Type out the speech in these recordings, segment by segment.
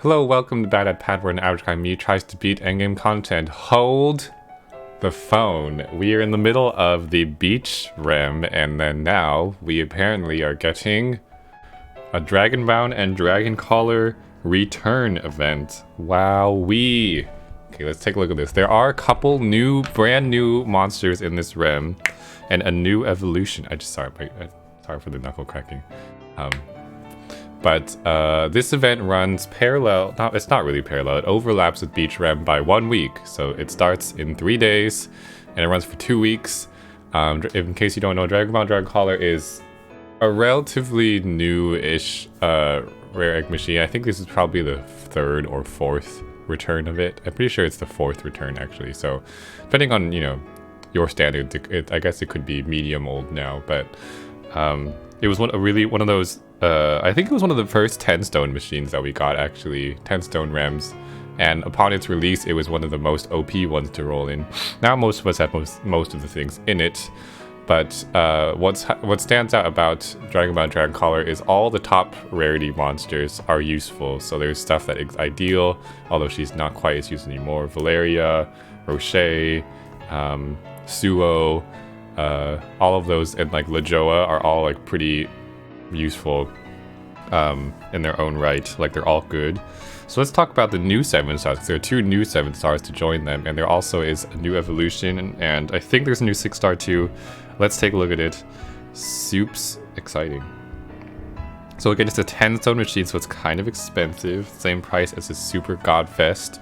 Hello, welcome to badatpad, where an average guy me tries to beat endgame content. Hold the phone. We are in the middle of the beach rem, and then now we apparently are getting a Dragonbound and Dragon Collar return event. Wowee. Okay, let's take a look at this. There are a couple brand new monsters in this rem, and a new evolution. Sorry for the knuckle cracking. But this event runs parallel. It's not really parallel. It overlaps with Beach Rem by 1 week. So it starts in 3 days, and it runs for 2 weeks. In case you don't know, Dragonbound Dragon Collar is a relatively new-ish rare egg machine. I think this is probably the 3rd or 4th return of it. I'm pretty sure it's the 4th return, actually. So depending on, your standards, I guess it could be medium old now. But it was one of those. I think it was one of the first 10 stone machines that we got, actually. 10 stone rems. And upon its release, it was one of the most OP ones to roll in. Now most of us have most of the things in it. But what stands out about Dragonbound Dragon Collar is all the top rarity monsters are useful. So there's stuff that is ideal, although she's not quite as used anymore. Valeria, Rocher, Suo, all of those, and like Lajoa are all like pretty useful in their own right. Like, they're all good. So let's talk about the new 7 stars. There are 2 new 7 stars to join them, and there also is a new evolution, and I think there's a new 6 star too. Let's take a look at it. Soup's exciting. So again, it's a 10 stone machine, so it's kind of expensive. Same price as a Super Godfest.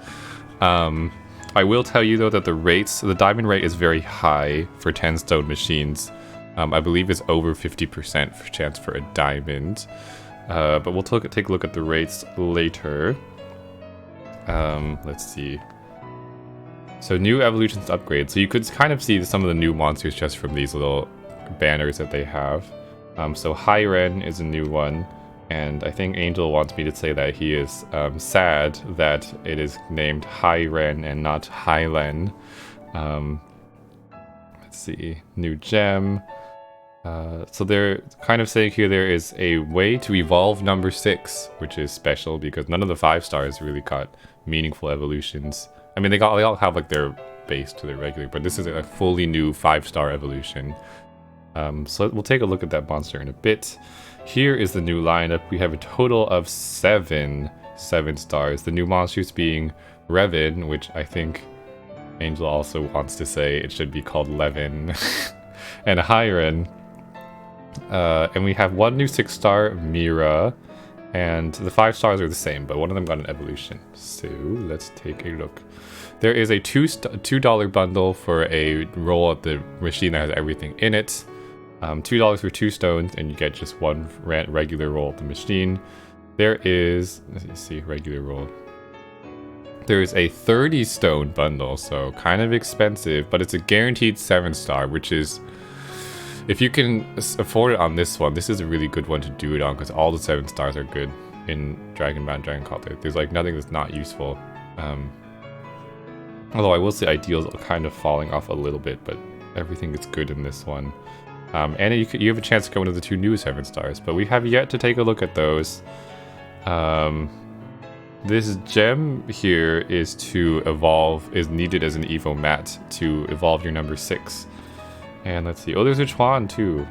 I will tell you though that the diamond rate is very high for 10 stone machines. I believe it's over 50% chance for a diamond. But we'll take a look at the rates later. Let's see. So new evolutions to upgrade. So you could kind of see some of the new monsters just from these little banners that they have. So Highren is a new one. And I think Angel wants me to say that he is sad that it is named Highren and not Highren. Let's see. New gem. So they're kind of saying here there is a way to evolve number 6, which is special because none of the 5 stars really got meaningful evolutions. I mean, they all have like their base to their regular, but this is a fully new 5-star evolution. So we'll take a look at that monster in a bit. Here is the new lineup. We have a total of 7 stars. The new monsters being Reven, which I think Angel also wants to say it should be called Levin, and Highren. And we have 1 new 6-star, Mira, and the 5 stars are the same, but one of them got an evolution. So let's take a look. There is a $2 bundle for a roll at the machine that has everything in it. $2 for 2 stones, and you get just 1 regular roll at the machine. There is, let's see, regular roll. There is a 30 stone bundle, so kind of expensive, but it's a guaranteed 7-star, which is, if you can afford it on this one, this is a really good one to do it on because all the 7 stars are good in Dragonbound Dragon Collar. There's like nothing that's not useful. Although I will say ideals are kind of falling off a little bit, but everything is good in this one. And you have a chance to go into the 2 new 7 stars, but we have yet to take a look at those. This gem here is needed as an Evo mat to evolve your number 6. And let's see. Oh, there's a Chuan too.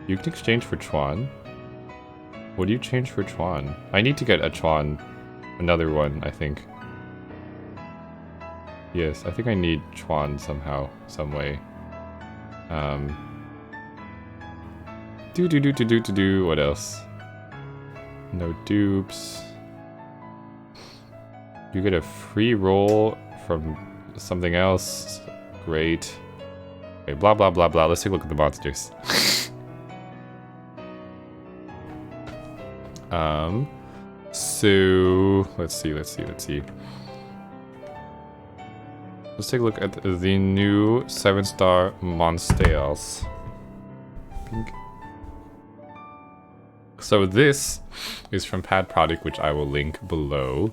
You can exchange for Chuan. What do you change for Chuan? I need to get a Chuan. Another one, I think. Yes, I think I need Chuan somehow, some way. What else? No dupes. You get a free roll from something else. Great. Okay, blah blah blah blah. Let's take a look at the monsters. So let's see. Let's take a look at the new 7-star monsters. Pink. So this is from Pad Product, which I will link below.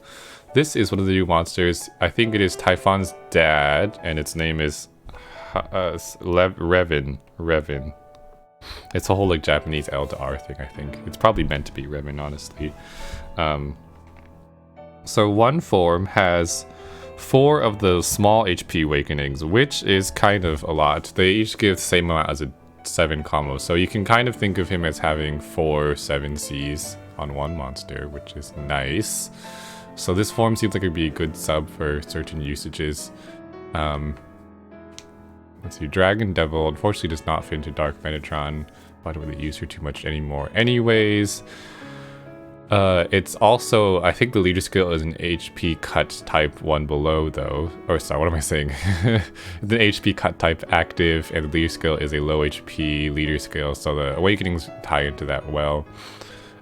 This is one of the new monsters. I think it is Typhon's dad, and its name is Reven. It's a whole like Japanese L to R thing, I think. It's probably meant to be Reven, honestly. So one form has 4 of the small HP awakenings, which is kind of a lot. They each give the same amount as a 7 combo, so you can kind of think of him as having 4 7Cs on one monster, which is nice. So this form seems like it'd be a good sub for certain usages. Let's see, Dragon Devil unfortunately does not fit into Dark Metatron, but I don't really use her too much anymore anyways. It's also, I think the leader skill is an HP cut type one below though. Or sorry, what am I saying? It's an HP cut type active, and the leader skill is a low HP leader skill, so the awakenings tie into that well.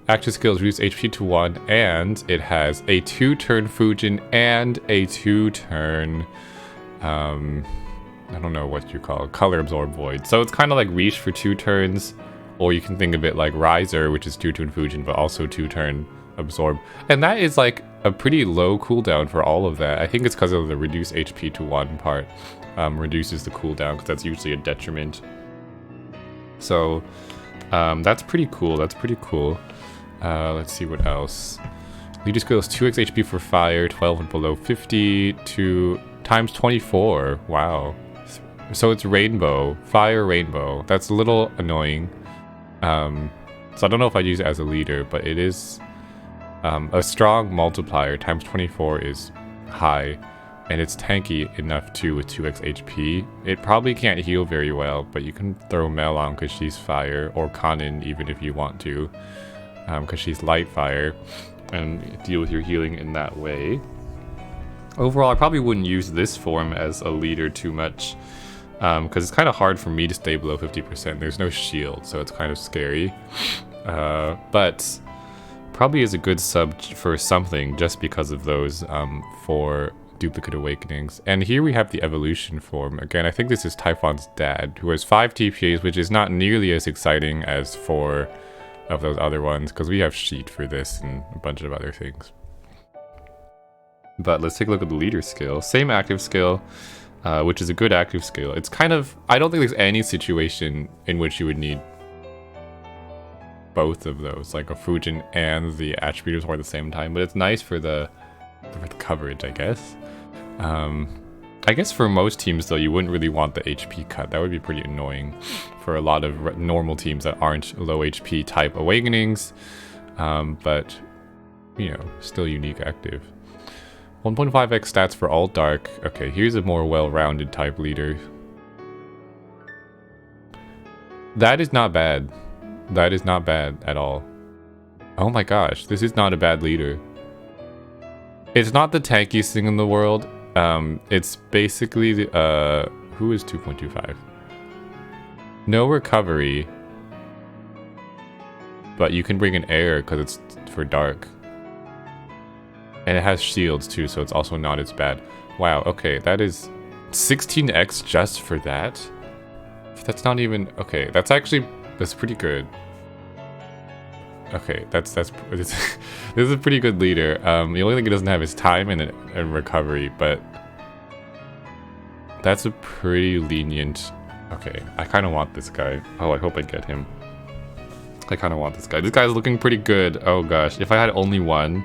Active skills reduce HP to 1, and it has a 2-turn Fujin and a 2-turn, I don't know what you call it, Color Absorb Void. So it's kind of like Reach for 2 turns, or you can think of it like Riser, which is 2-turn Fujin, but also 2-turn Absorb. And that is like a pretty low cooldown for all of that. I think it's because of the reduce HP to 1 part. Reduces the cooldown, because that's usually a detriment. So that's pretty cool. That's pretty cool. Let's see what else. Leader skill is 2x HP for fire, 12 and below 50, times 24. Wow. So it's rainbow, fire rainbow. That's a little annoying. So I don't know if I'd use it as a leader, but it is a strong multiplier. Times 24 is high, and it's tanky enough too with 2x HP. It probably can't heal very well, but you can throw Mel on because she's fire, or Kanin even if you want to, because she's light fire, and deal with your healing in that way. Overall, I probably wouldn't use this form as a leader too much, because it's kind of hard for me to stay below 50%. There's no shield, so it's kind of scary. But probably is a good sub for something just because of those 4 duplicate awakenings. And here we have the evolution form. Again, I think this is Typhon's dad, who has 5 TPAs, which is not nearly as exciting as 4 of those other ones, because we have Sheet for this and a bunch of other things. But let's take a look at the leader skill. Same active skill, which is a good active skill. It's kind of, I don't think there's any situation in which you would need both of those, like a Fujin and the attribute at the same time, but it's nice for the coverage, I guess. I guess for most teams though, you wouldn't really want the HP cut. That would be pretty annoying for a lot of normal teams that aren't low HP type awakenings, but you know, still unique active. 1.5x stats for all dark. Okay, here's a more well-rounded type leader. That is not bad. That is not bad at all. Oh my gosh, this is not a bad leader. It's not the tankiest thing in the world. It's basically the, who is 2.25? No recovery. But you can bring an air because it's for dark. And it has shields too, so it's also not as bad. Wow, okay, that is 16x just for that? That's not even, okay, that's pretty good. Okay, this is a pretty good leader. The only thing it doesn't have is time and recovery, but that's a pretty lenient. Okay, I kind of want this guy. Oh, I hope I get him. I kind of want this guy. This guy's looking pretty good. Oh gosh, if I had only one,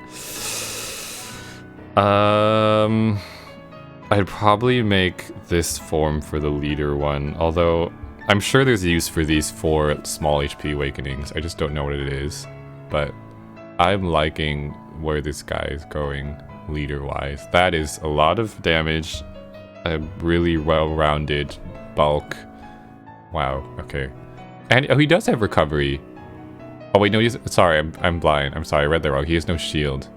I'd probably make this form for the leader one. Although I'm sure there's a use for these 4 small HP awakenings. I just don't know what it is. But I'm liking where this guy is going leader-wise. That is a lot of damage. A really well-rounded bulk. Wow, okay. And oh, he does have recovery. Oh wait, no, sorry, I'm blind. I'm sorry, I read that wrong. He has no shield.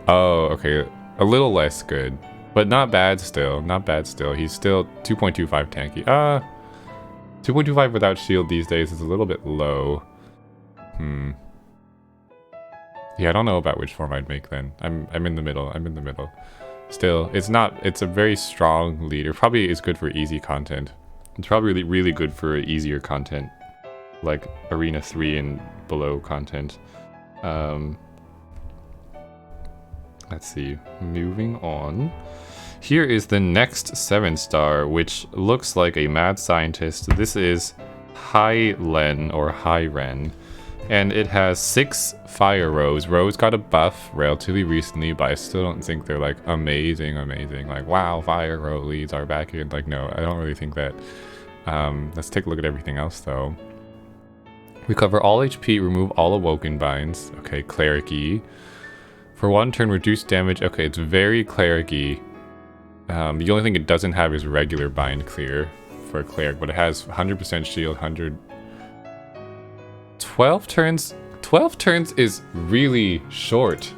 Oh, okay. A little less good. But not bad still. Not bad still. He's still 2.25 tanky. 2.25 without shield these days is a little bit low. Yeah, I don't know about which form I'd make then. I'm in the middle. I'm in the middle. Still, it's a very strong leader. Probably is good for easy content. It's probably really, really good for easier content. Like Arena 3 and below content. Let's see. Moving on. Here is the next 7-star, which looks like a mad scientist. This is Highren or Highren. And it has 6 fire rows. Rows got a buff relatively recently, but I still don't think they're like amazing. Like, wow, fire row leads are back in. Like, no, I don't really think that. Let's take a look at everything else though. Recover all HP, remove all awoken binds. Okay, cleric-y. For 1 turn, reduce damage. Okay, it's very cleric-y. The only thing it doesn't have is regular bind clear for a cleric, but it has 100% shield, 100... 12 turns? 12 turns is really short.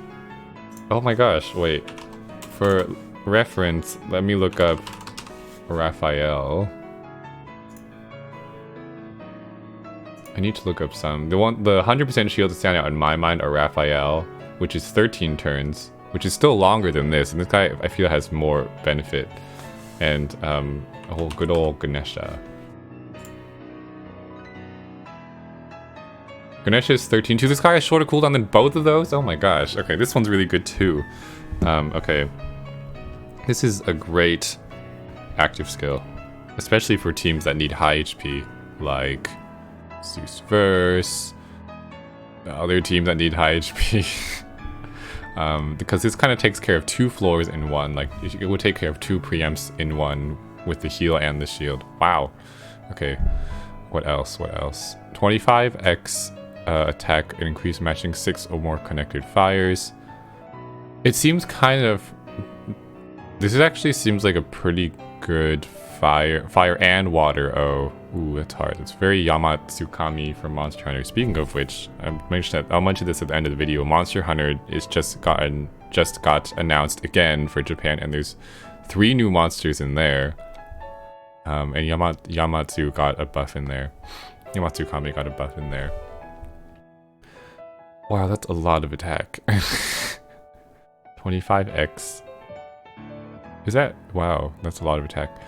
Oh my gosh, wait. For reference, let me look up Raphael. I need to look up some. The 100% shield to stand out in my mind are Raphael, which is 13 turns, which is still longer than this. And this guy, I feel, has more benefit. And a whole good old Ganesha. Ganesha is 13 too. This guy has shorter cooldown than both of those? Oh my gosh. Okay, this one's really good too. Okay. This is a great active skill. Especially for teams that need high HP. Like Zeus Verse. Other teams that need high HP. Because this kind of takes care of 2 floors in one. Like, it will take care of 2 preempts in one with the heal and the shield. Wow. Okay. What else? 25x attack and increase matching 6 or more connected fires. It seems kind of... This actually seems like a pretty good fire and water. Oh, ooh, that's hard. It's very Yamatsukami from Monster Hunter. Speaking of which, I'll mention this at the end of the video. Monster Hunter is just got announced again for Japan, and there's 3 new monsters in there. And Yamatsu got a buff in there. Yamatsukami got a buff in there. Wow, that's a lot of attack. 25x. Is that... Wow, that's a lot of attack.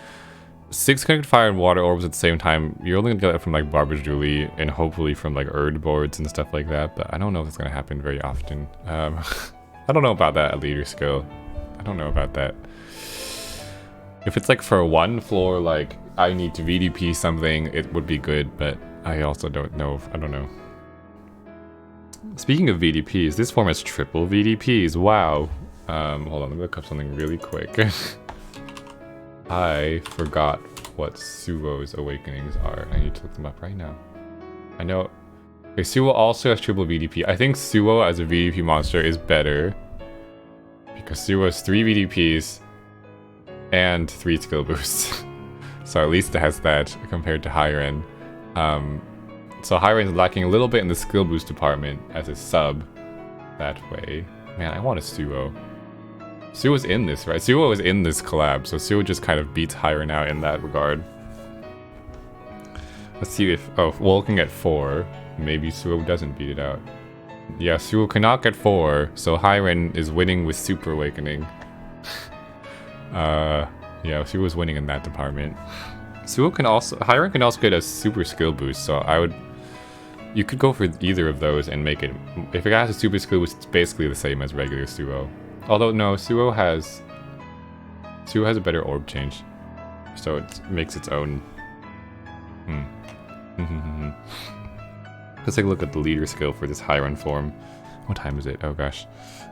6 connected fire and water orbs at the same time. You're only gonna get that from like Barber's Julie and hopefully from like Erd boards and stuff like that, but I don't know if it's gonna happen very often. I don't know about that leader skill. I don't know about that. If it's like for 1 floor, like I need to VDP something, it would be good, but I also don't know. I don't know. Speaking of VDPs, this form has triple VDPs. Wow. Hold on, let me look up something really quick. I forgot what Suo's awakenings are. I need to look them up right now. I know. Okay, Suo also has triple VDP. I think Suo as a VDP monster is better because Suo has 3 VDPs and 3 skill boosts. So at least it has that compared to Highren. So Highren is lacking a little bit in the skill boost department as a sub that way. Man, I want a Suo. Suo's in this, right? Suo is in this collab, so Suo just kind of beats Highren out in that regard. Let's see if... Oh, well, looking at 4, maybe Suo doesn't beat it out. Yeah, Suo cannot get 4, so Highren is winning with Super Awakening. Yeah, Suo's winning in that department. Highren can also get a super skill boost, so I would... You could go for either of those and make it... If it has a super skill boost, it's basically the same as regular Suo. Although, no, Suo has a better orb change. So it makes its own... Let's take a look at the leader skill for this Highren form. What time is it? Oh gosh.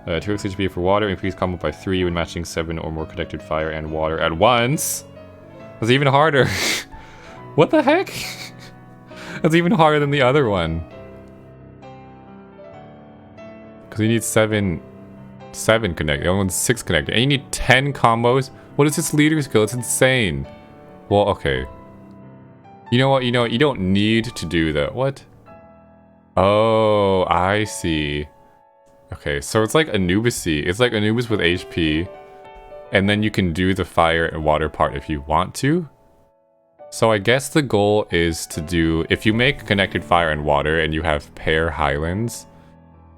2x HP for water, increase combo by 3 when matching 7 or more connected fire and water at once. That's even harder. What the heck? That's even harder than the other one. Because you need 7 connected. The other one's 6 connected. And you need 10 combos? What is this leader skill? It's insane. Well, okay. You know what? You don't need to do that. What? Oh, I see. Okay, so it's like Anubis. It's like Anubis with HP. And then you can do the fire and water part if you want to. So I guess the goal is to do... If you make connected fire and water and you have pair Highlands,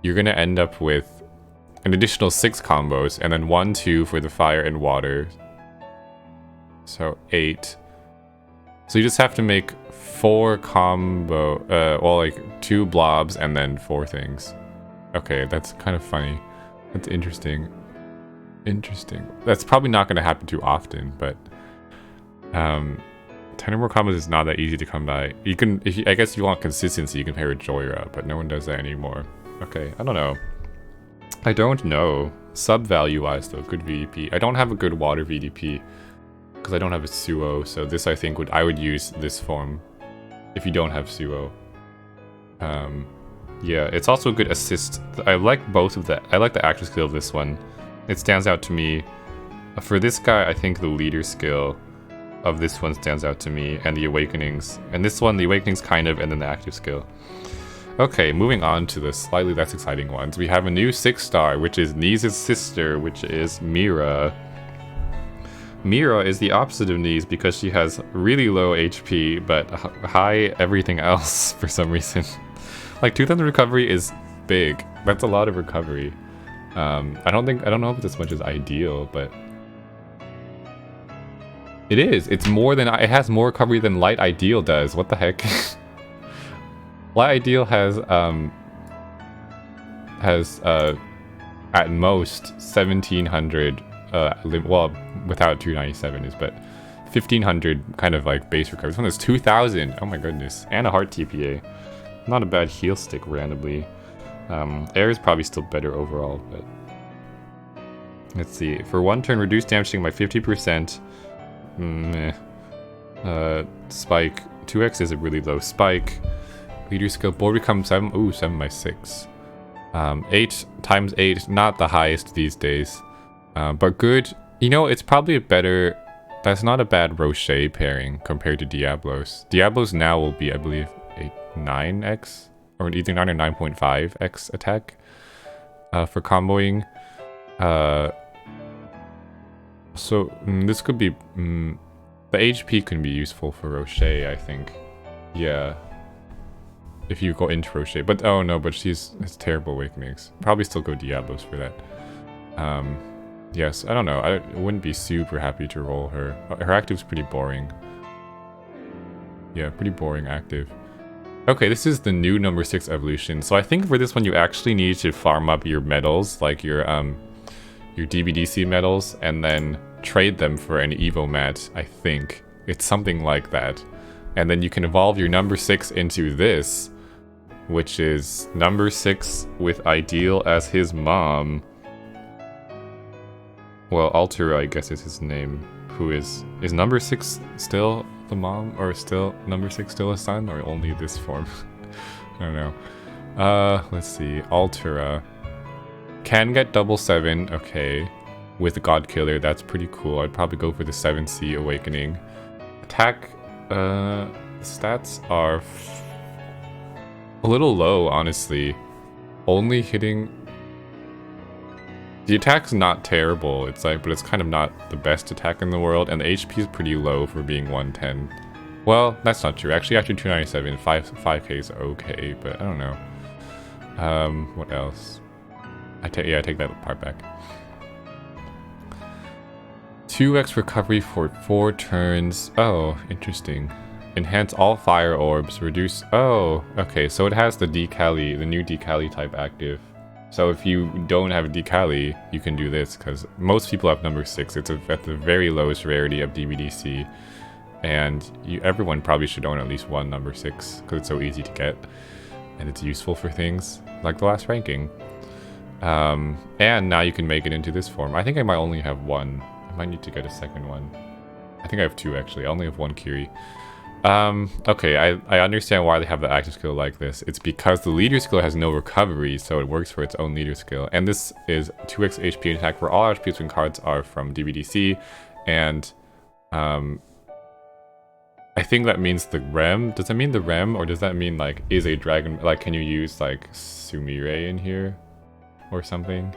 you're going to end up with an additional 6 combos. And then 1, 2 for the fire and water. So 8. So you just have to make 4 combo... well, like 2 blobs and then 4 things. Okay, that's kind of funny. That's interesting. Interesting. That's probably not going to happen too often, but... 10 or more combos is not that easy to come by. You can, I guess if you want consistency, you can pair with Joyra, but no one does that anymore. Okay, I don't know. I don't know. Sub value wise though, good VDP. I don't have a good water VDP because I don't have a Suo, so this I think I would use this form if you don't have Suo. Yeah, it's also a good assist. I like both of I like the active skill of this one. It stands out to me. For this guy, I think the leader skill of this one stands out to me, and the awakenings. And this one, the awakenings kind of, and then the active skill. Okay, moving on to the slightly less exciting ones. We have a new 6-star, which is Nee's sister, which is Mira. Mira is the opposite of Nee's because she has really low HP, but high everything else for some reason. Like 2000 recovery is big. That's a lot of recovery. I don't know if it's as much as ideal, but it is. It's more than, it has more recovery than Light Ideal does. What the heck? Light Ideal has at most 1700 well, without 297 is, but 1500 kind of like base recovery. This one has 2000. Oh my goodness. And a heart TPA. Not a bad heal stick randomly. Air is probably still better overall, but let's see. For 1 turn, reduce damage taken by 50%. Meh. Spike. 2x is a really low spike. Leader skill. Board becomes 7. Ooh, 7 by 6. 8 times 8. Not the highest these days. But good. You know, it's probably a better... That's not a bad Rocher pairing compared to Diablos. Diablos now will be, I believe, 9x? Or either 9 or 9.5x attack for comboing. So this could be... the HP can be useful for Rocher, I think. Yeah. If you go into Rocher. But oh no, but she's has terrible awakenings. Probably still go Diablos for that. Yes, I don't know. I wouldn't be super happy to roll her. Her active's pretty boring. Yeah, pretty boring active. Okay, this is the new number 6 evolution. So I think for this one you actually need to farm up your medals, like your DBDC medals, and then trade them for an Evo mat, I think. It's something like that. And then you can evolve your number 6 into this, which is number 6 with Ideal as his mom. Well, Altera, I guess is his name. Who is number 6 still the mom, or still number 6 still a son, or only this form? I don't know. Let's see. Altera can get double 7. Okay, with God Killer, that's pretty cool. I'd probably go for the 7C Awakening. Attack. Stats are a little low, honestly. Only hitting. The attack's not terrible, it's like, but it's kind of not the best attack in the world, and the HP is pretty low for being 110. Well, that's not true. Actually, after 297, 5k is okay, but I don't know. What else? I take that part back. 2x recovery for 4 turns. Oh, interesting. Enhance all fire orbs. Reduce. Oh, okay. So it has the Decali, the new Decali type active. So if you don't have Decali, you can do this, because most people have number 6. It's at the very lowest rarity of DBDC, and everyone probably should own at least one number 6, because it's so easy to get, and it's useful for things like the last ranking. And now you can make it into this form. I think I might only have 1. I might need to get a second one. I think I have 2 actually. I only have 1 Kiri. Okay, I understand why they have the active skill like this. It's because the leader skill has no recovery, so it works for its own leader skill. And this is 2x HP attack for all HP when cards are from DBDC. And I think that means the Rem. Does that mean the Rem, or does that mean like is a dragon? Like, can you use like Sumire in here or something?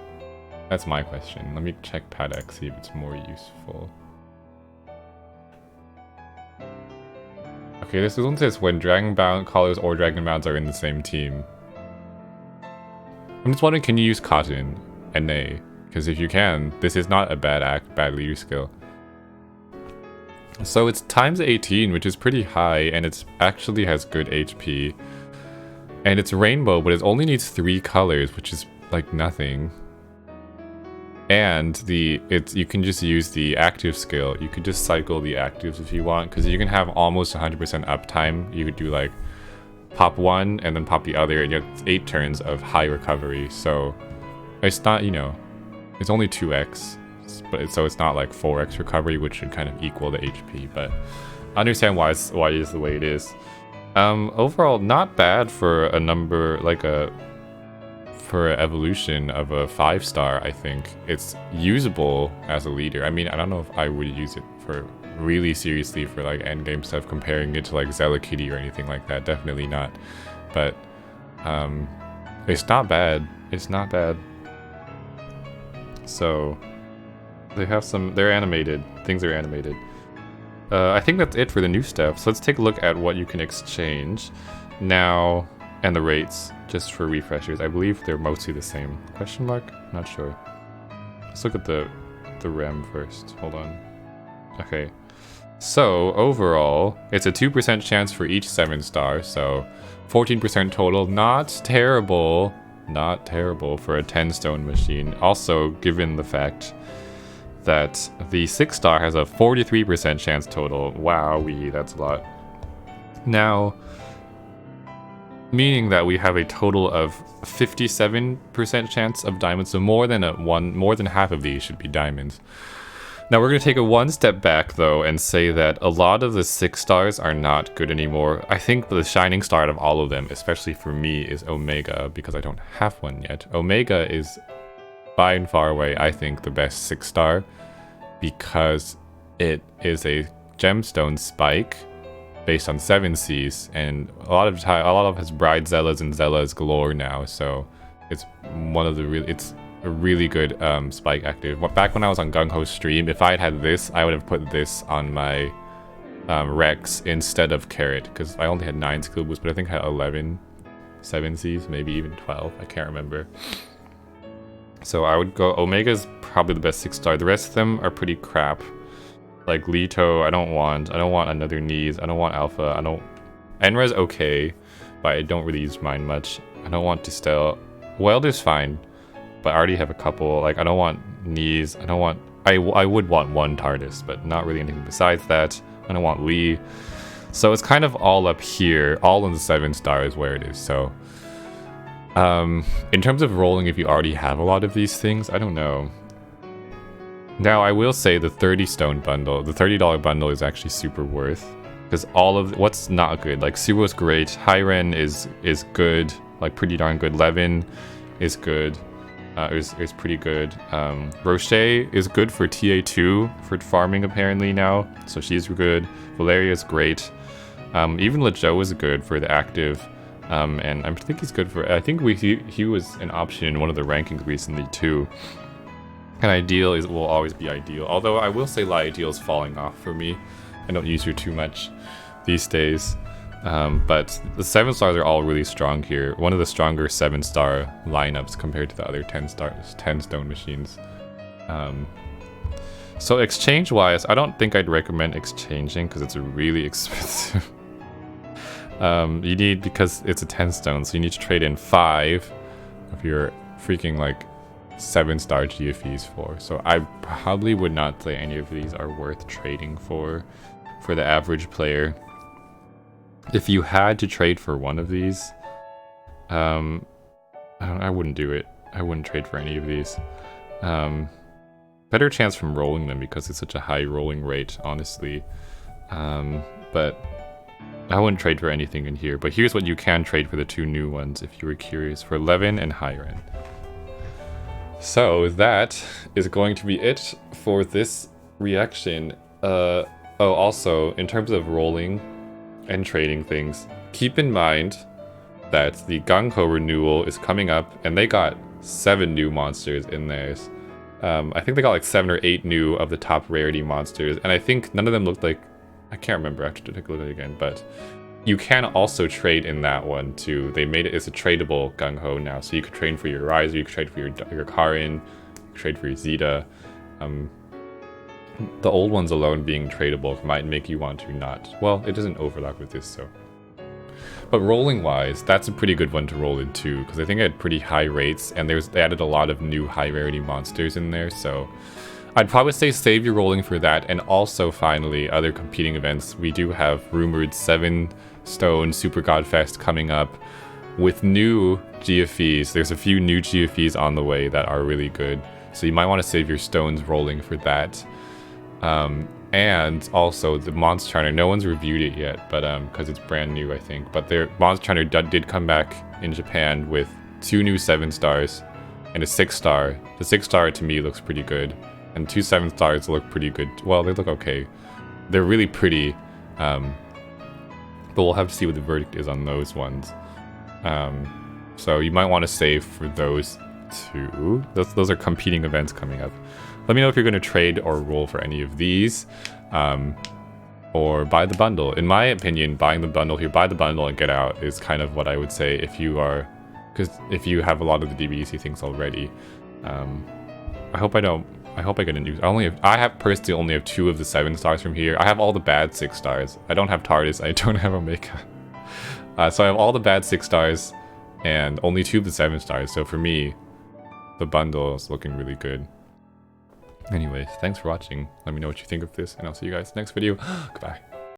That's my question. Let me check Paddock, see if it's more useful. Okay, this one says when Dragon Bound Callers or Dragon Bounds are in the same team. I'm just wondering, can you use Cotton and NA? Because if you can, this is not a bad leader skill. So it's times 18, which is pretty high, and it actually has good HP. And it's rainbow, but it only needs 3 colors, which is like nothing. And you can just use the active skill. You could just cycle the actives if you want, because you can have almost 100% uptime. You could do like pop one and then pop the other, and you have 8 turns of high recovery. So it's not, you know, it's only 2x, but so it's not like 4x recovery, which should kind of equal the HP. But I understand why it is the way it is. Overall, not bad for a number like for an evolution of a 5-star. I think it's usable as a leader. I mean, I don't know if I would use it for really seriously for like endgame stuff, comparing it to like Zella Kitty or anything like that. Definitely not. But it's not bad. It's not bad. So they have they're animated. Things are animated. I think that's it for the new stuff. So let's take a look at what you can exchange now and the rates, just for refreshers. I believe they're mostly the same. Question mark? Not sure. Let's look at the REM first. Hold on. Okay. So overall, it's a 2% chance for each 7-star, so 14% total. Not terrible. Not terrible for a 10-stone machine. Also, given the fact that the 6-star has a 43% chance total. Wowee, that's a lot. Now, meaning that we have a total of 57% chance of diamonds, so more than half of these should be diamonds. Now we're going to take a one step back though and say that a lot of the 6-stars are not good anymore. I think the shining star out of all of them, especially for me, is Omega, because I don't have one yet. Omega is by and far away, I think, the best 6-star, because it is a gemstone spike based on 7 Cs, and a lot of it has bride Zellas and Zellas galore now, so it's it's a really good spike active. Back when I was on Gung Ho's stream, if I had this, I would have put this on my Rex instead of Carrot, because I only had 9 skill boosts, but I think I had 11 7 Cs, maybe even 12, I can't remember. So I would go, Omega's probably the best 6-star. The rest of them are pretty crap. Like Leto, I don't want another Knees, I don't want Alpha, Enra's okay, but I don't really use mine much. I don't want Distel. Weld is fine, but I already have a couple. Like, I don't want Knees, I would want one TARDIS, but not really anything besides that. I don't want Lee. So it's kind of all up here, all in the 7-star is where it is, so. In terms of rolling, if you already have a lot of these things, I don't know. Now, I will say the 30-stone bundle, the $30 bundle is actually super worth, because all of what's not good, like Suro's great, Highren is good, like pretty darn good, Reven is good, is pretty good. Roche is good for TA2 for farming apparently now, so she's good. Valeria is great. Even LeJoe is good for the active. And I think he's good for, I think he was an option in one of the rankings recently too. And Ideal will always be Ideal. Although I will say Ideal is falling off for me. I don't use her too much these days. But the 7-stars are all really strong here. One of the stronger 7-star lineups compared to the other 10-stone machines. So exchange-wise, I don't think I'd recommend exchanging because it's really expensive. You need, because it's a 10-stone, so you need to trade in 5 of your freaking like 7-star GFEs for. So I probably would not say any of these are worth trading for the average player. If you had to trade for one of these, I wouldn't do it. I wouldn't trade for any of these. Better chance from rolling them because it's such a high rolling rate, honestly. But I wouldn't trade for anything in here, but here's what you can trade for the 2 new ones if you were curious, for Reven and Highren. So that is going to be it for this reaction. Oh, also, in terms of rolling and trading things, keep in mind that the Gung Ho renewal is coming up, and they got 7 new monsters in theirs. I think they got like 7 or 8 new of the top rarity monsters, and I think none of them looked like, I can't remember, I have to take a look at it again, but you can also trade in that one too. They made it as a tradable Gung Ho now, so you could trade for your Riser, you could trade for your Highren, you could trade for your Zeta. The old ones alone being tradable might make you want to not. Well, it doesn't overlap with this, so. But rolling wise, that's a pretty good one to roll into, because I think it had pretty high rates, and they added a lot of new high rarity monsters in there, so I'd probably say save your rolling for that. And also, finally, other competing events. We do have rumored 7 Stone Super God Fest coming up with new GFEs. There's a few new GFEs on the way that are really good, so you might want to save your stones rolling for that. And also the Monster Charter, no one's reviewed it yet, but because it's brand new, I think. But their Monster Charter did come back in Japan with 2 new 7-stars and a 6-star. The 6-star to me looks pretty good, and 2 7-stars look pretty good. Well, they look okay. They're really pretty, but we'll have to see what the verdict is on those ones. So you might want to save for those 2. Those are competing events coming up. Let me know if you're going to trade or roll for any of these, or buy the bundle. In my opinion, buying the bundle here, buy the bundle and get out is kind of what I would say if you are, because if you have a lot of the DBDC things already. I hope I get a new. I personally only have 2 of the 7-stars from here. I have all the bad 6-stars. I don't have TARDIS. I don't have Omega. So I have all the bad 6-stars and only 2 of the 7-stars. So for me, the bundle is looking really good. Anyways, thanks for watching. Let me know what you think of this, and I'll see you guys next video. Goodbye.